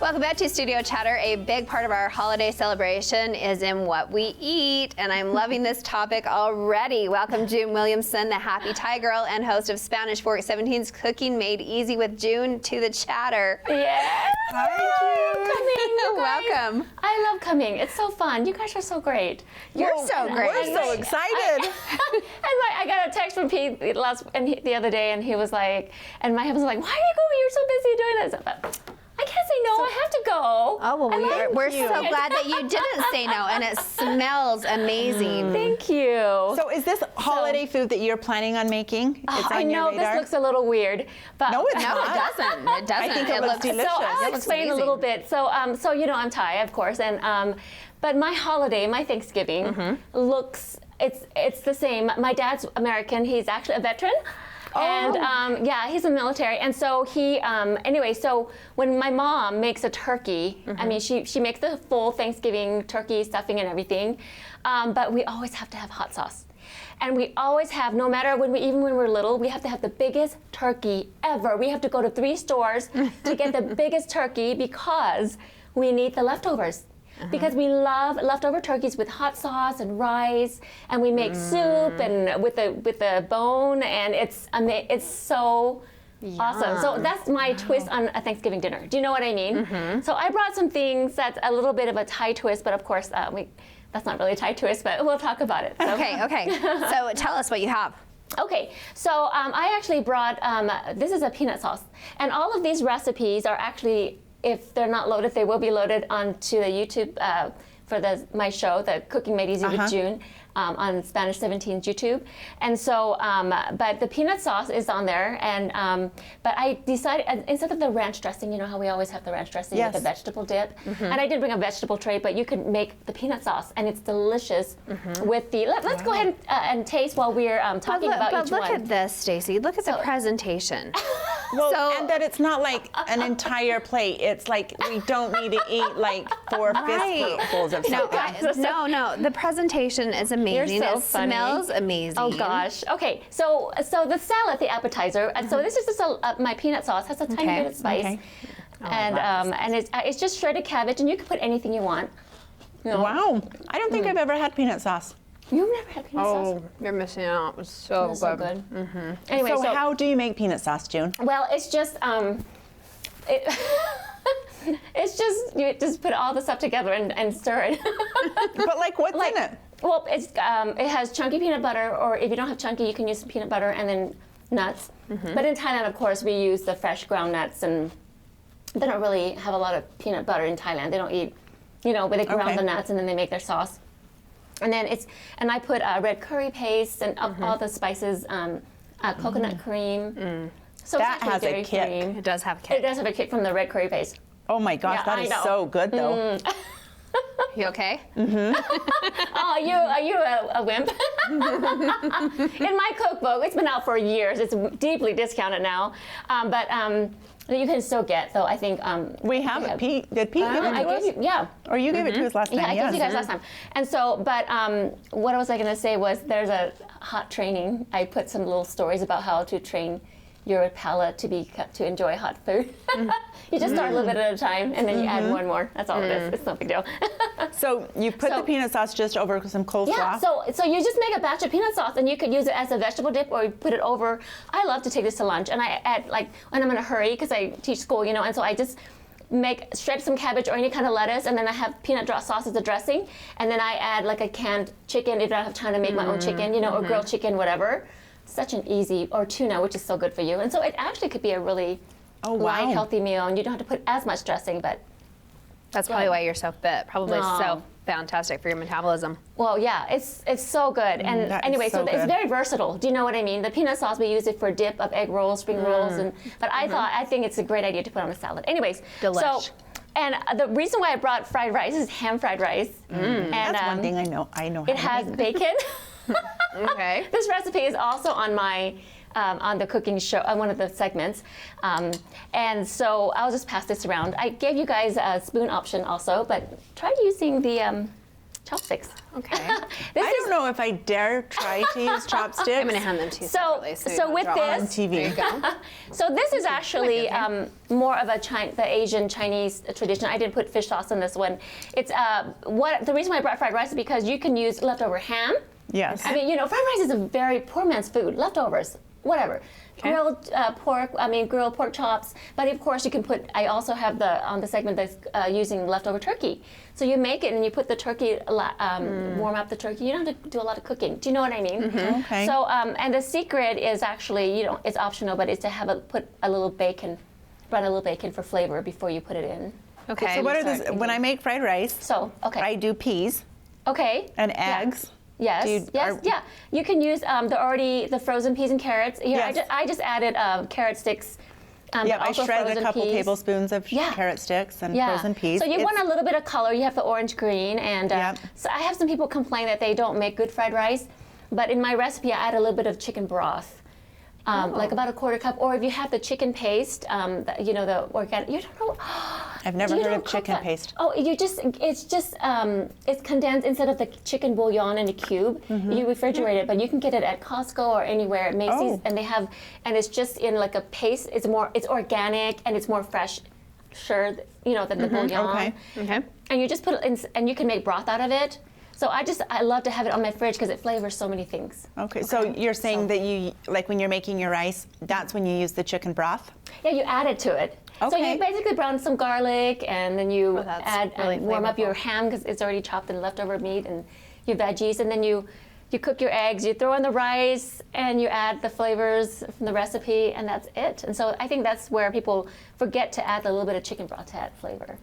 Welcome back to Studio Chatter. A big part of our holiday celebration is in what we eat, and I'm loving this topic already. Welcome, June Williamson, the happy Thai girl and host of Spanish Fork 17's Cooking Made Easy with June, to the chatter. Yes. Hi, June. Welcome. I love coming. It's so fun. You guys are so great. You're so great. We're so excited. I got a text from Pete the other day, and he was like, and my husband was like, "Why are you going? You're so busy doing this." I can't say no. I have to go. Oh, well, we're so glad that you didn't say no, and it smells amazing. Thank you. So is this holiday food that you're planning on making? It's I on your know radar? this looks a little weird, but No, it's No, not. it doesn't. It doesn't. I think it looks delicious. So I'll It looks explain a amazing. little bit. So you know, I'm Thai, of course, and but my holiday, my Thanksgiving, looks it's the same. My dad's American. He's actually a veteran. And yeah, he's a military, and so he anyway. So when my mom makes a turkey, I mean, she makes the full Thanksgiving turkey stuffing and everything, but we always have to have hot sauce, and we always have, no matter even when we're little, we have to have the biggest turkey ever. We have to go to 3 stores to get the biggest turkey because we need the leftovers. Because we love leftover turkeys with hot sauce and rice, and we make soup and with the bone, and it's so awesome. So that's my twist on a Thanksgiving dinner. Do you know what I mean? So I brought some things that's a little bit of a Thai twist, but of course that's not really a Thai twist, but we'll talk about it. So. Okay. So tell us what you have. Okay, so I actually brought, this is a peanut sauce, and all of these recipes are actually, if they're not loaded, they will be loaded onto the YouTube for my show, the Cooking Made Easy with June, on Spanish 17's YouTube. And so, but the peanut sauce is on there, and but I decided, instead of the ranch dressing, you know how we always have the ranch dressing with the vegetable dip, and I did bring a vegetable tray, but you can make the peanut sauce, and it's delicious with the, let's go ahead and taste while we're talking about each one. But look at this, Stacey. Look at the presentation. Well, and that it's not like an entire plate. It's like we don't need to eat like 4 fistfuls of No, something. no. The presentation is amazing. You're so it funny. smells amazing. Oh gosh. Okay. So the salad, the appetizer. And so this is just my peanut sauce. Has a tiny bit of spice, and it's just shredded cabbage, and you can put anything you want. You know. Wow. I don't think I've ever had peanut sauce. You've never had peanut sauce? You're missing out. It's so It's so good. Anyway, So how do you make peanut sauce, June? well, it's just it's just you just put all the stuff together and stir it. But like what's in it? Well, it has chunky peanut butter, or if you don't have chunky, you can use some peanut butter and then nuts. But in Thailand, of course, we use the fresh ground nuts, and they don't really have a lot of peanut butter in Thailand. They don't eat, where they ground the nuts and then they make their sauce. And then I put red curry paste and all the spices, coconut cream. So That it's actually has a dairy kick. free. It does have a It kick. does have a kick from the red curry paste. Oh my gosh, Yeah, that I is know. so good though. You okay? Oh, are you a wimp? In my cookbook, it's been out for years. It's deeply discounted now, but you can still get. So I think We have it. Pete, did Pete give it I to us? gave you, yeah. Or you gave it to us last time? Yeah, I yes. gave you guys last time. And so, but what was I going to say was there's a hot training. I put some little stories about how to train your palate to enjoy hot food. You just start a little bit at a time, and then you add more and more. That's all it is. It's no big deal. So you put the peanut sauce just over some coleslaw? Yeah, so you just make a batch of peanut sauce, and you could use it as a vegetable dip, or you put it over. I love to take this to lunch, and I add, like, when I'm in a hurry, because I teach school, and so I just shred some cabbage or any kind of lettuce, and then I have peanut sauce as a dressing, and then I add like a canned chicken if I don't have time to make my own chicken, or grilled chicken, whatever. Such an easy, or tuna, which is so good for you. And so it actually could be a really light, healthy meal, and you don't have to put as much dressing, but That's probably why you're so fit. Probably No. so fantastic for your metabolism. well, yeah, it's so good. And that is anyway, so it's good. very versatile. Do you know what I mean? The peanut sauce, we use it for dip of egg rolls, spring rolls, but I think it's a great idea to put on a salad. Anyways, Delish. so. And the reason why I brought fried rice is ham fried rice. And That's one thing I know how it to has make. bacon. Okay. This recipe is also on my on the cooking show, on one of the segments, and so I'll just pass this around. I gave you guys a spoon option also, but try using the chopsticks. Okay. This I is don't know if I dare try to use chopsticks. I'm going to hand them to you separately. so you don't with drop on them. this. There TV. you go. So this is actually more of the Asian Chinese tradition. I didn't put fish sauce in this one. It's the reason why I brought fried rice is because you can use leftover ham. Yes. I mean, fried rice is a very poor man's food. Leftovers, whatever. Okay. Grilled pork chops. But of course, you can put. I also have on the segment that's using leftover turkey. So you make it and you put the turkey, warm up the turkey. You don't have to do a lot of cooking. Do you know what I mean? Mm-hmm. Okay. So and the secret is actually it's optional, but it's to put a little bacon, run a little bacon for flavor before you put it in. Okay. So what are those? When I make fried rice, So okay. I do peas Okay. and Yeah. eggs. Yes, yeah. You can use the frozen peas and carrots. Here, Yes. I just added carrot sticks. Yeah, but I also shredded a frozen couple peas. tablespoons of Yeah. carrot sticks and Yeah. frozen peas. So you want a little bit of color. You have the orange green, and Yep. so I have some people complain that they don't make good fried rice, but in my recipe I add a little bit of chicken broth. Like about a quarter cup, or if you have the chicken paste, the organic. You don't know. I've never You heard don't of cook chicken that. paste. Oh, it's condensed instead of the chicken bouillon in a cube. Mm-hmm. You refrigerate it, but you can get it at Costco or anywhere at Macy's, Oh. and it's just in like a paste. It's organic and it's more fresh, than the bouillon. Okay. Okay. And you just put it in, and you can make broth out of it. So I love to have it on my fridge because it flavors so many things. Okay, so you're saying that you, like when you're making your rice, that's when you use the chicken broth? Yeah, you add it to it. So Okay. you basically brown some garlic, and then you that's add really warm up your flavorful. ham because it's already chopped and leftover meat, and your veggies, and then you cook your eggs. You throw in the rice, and you add the flavors from the recipe, and that's it. And so I think that's where people forget to add a little bit of chicken broth to add flavor.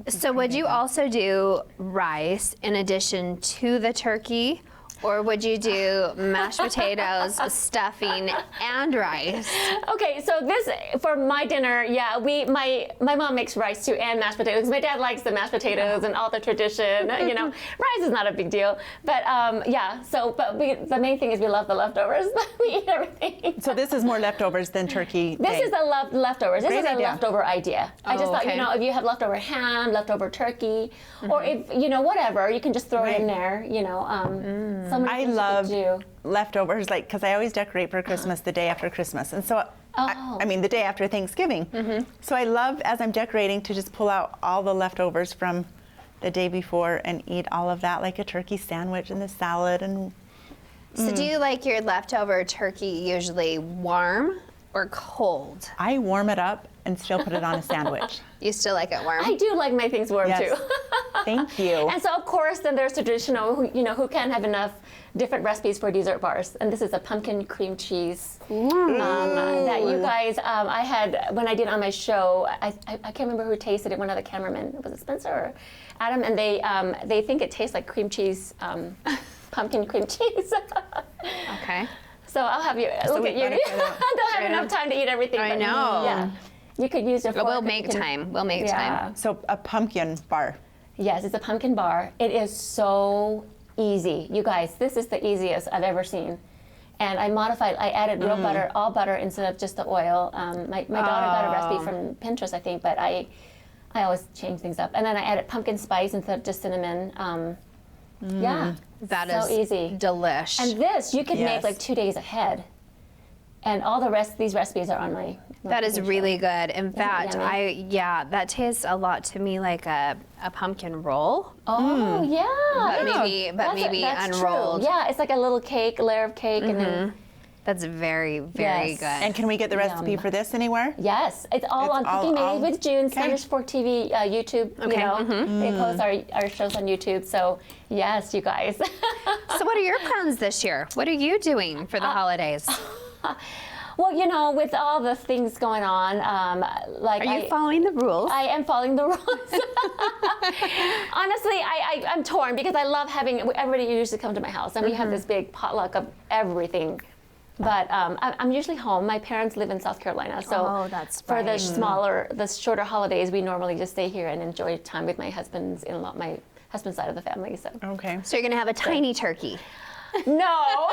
So would you also do rice in addition to the turkey? Or would you do mashed potatoes, stuffing, and rice? Okay, so this for my dinner, yeah, my mom makes rice too and mashed potatoes. My dad likes the mashed potatoes and all the tradition. Rice is not a big deal, but the main thing is we love the leftovers. We eat everything. So this is more leftovers than turkey This day. is the leftovers. This Great is a idea. leftover idea. I just thought, okay. if you have leftover ham, leftover turkey, or if whatever, you can just throw it in there. So many I things you love could do. leftovers, because I always decorate for Christmas the day after Christmas. And so, Oh. I mean, the day after Thanksgiving. So I love, as I'm decorating, to just pull out all the leftovers from the day before and eat all of that, like a turkey sandwich and the salad. And So do you like your leftover turkey usually warm or cold? I warm it up and still put it on a sandwich. You still like it warm? I do like my things warm Yes. too. Thank you. And so, of course, then there's traditional, who can't have enough different recipes for dessert bars. And this is a pumpkin cream cheese that you guys, I had, when I did on my show, I can't remember who tasted it, one of the cameramen, was it Spencer or Adam? And they think it tastes like cream cheese, pumpkin cream cheese. Okay. So I'll have you, look we at you. better try that. I don't have Right enough on. time to eat everything. I but know. Yeah. You could use your fork. We'll and make you can- time. We'll make Yeah. time. So a pumpkin bar. Yes, it's a pumpkin bar. It is so easy. You guys, this is the easiest I've ever seen. And I added real butter, all butter instead of just the oil. My daughter got a recipe from Pinterest, I think, but I always change things up. And then I added pumpkin spice instead of just cinnamon. Yeah, That so is easy. delish. And this you could make Yes. like 2 days ahead. And all these recipes are on my that is cooking really show. good. In fact, yummy? that tastes a lot to me like a pumpkin roll. Oh yeah, But That's maybe that's unrolled. True. Yeah, it's like a little layer of cake, and then That's very, very Yes. good. And can we get the recipe Yum. for this anywhere? yes, it's all It's on all- Cooking all- Made with June, okay. Spanish Fork TV, YouTube. Okay, They post our shows on YouTube. So yes, you guys. So what are your plans this year? What are you doing for the holidays? Well, with all the things going on, Are you following the rules? I am following the rules. Honestly, I'm torn because I love having everybody usually come to my house, and we have this big potluck of everything. But I'm usually home. My parents live in South Carolina, so Oh, that's for the right. the shorter holidays, we normally just stay here and enjoy time with my husband's side of the family. So Okay. So you're gonna have a tiny turkey. No.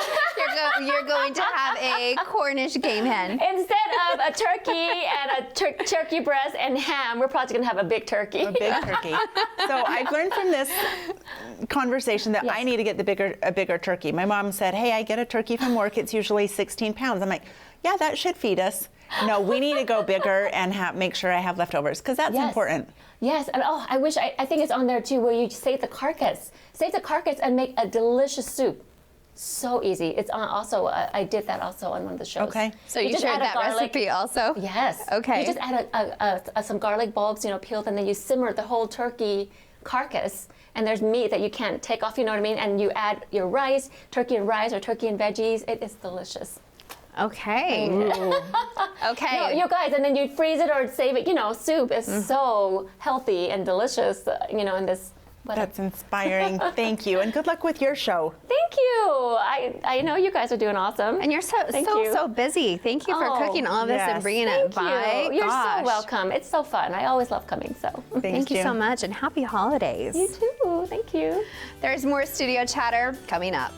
You're going to have a Cornish game hen. Instead of a turkey and a turkey breast and ham, we're probably going to have a big turkey. A big turkey. So I've learned from this conversation that I need to get a bigger turkey. My mom said, hey, I get a turkey from work. It's usually 16 pounds. I'm like, yeah, that should feed us. No, we need to go bigger and make sure I have leftovers, because that's important. Yes, and I think it's on there too, where you save the carcass. Save the carcass and make a delicious soup. So easy. It's on also, I did that also on one of the shows. Okay. So you shared that recipe also? Yes. Okay. You just add some garlic bulbs, peeled, and then you simmer the whole turkey carcass, and there's meat that you can't take off, you know what I mean? And you add your rice, turkey and rice, or turkey and veggies. It is delicious. Okay. Okay. No, you guys, and then you freeze it or save it. Soup is so healthy and delicious, in this. That's inspiring. Thank you. And good luck with your show. Thank you. I know you guys are doing awesome. And you're so busy. Thank you for cooking all of this and bringing it by. You're so welcome. It's so fun. I always love coming. So thank you so much, and happy holidays. You too. Thank you. There's more studio chatter coming up.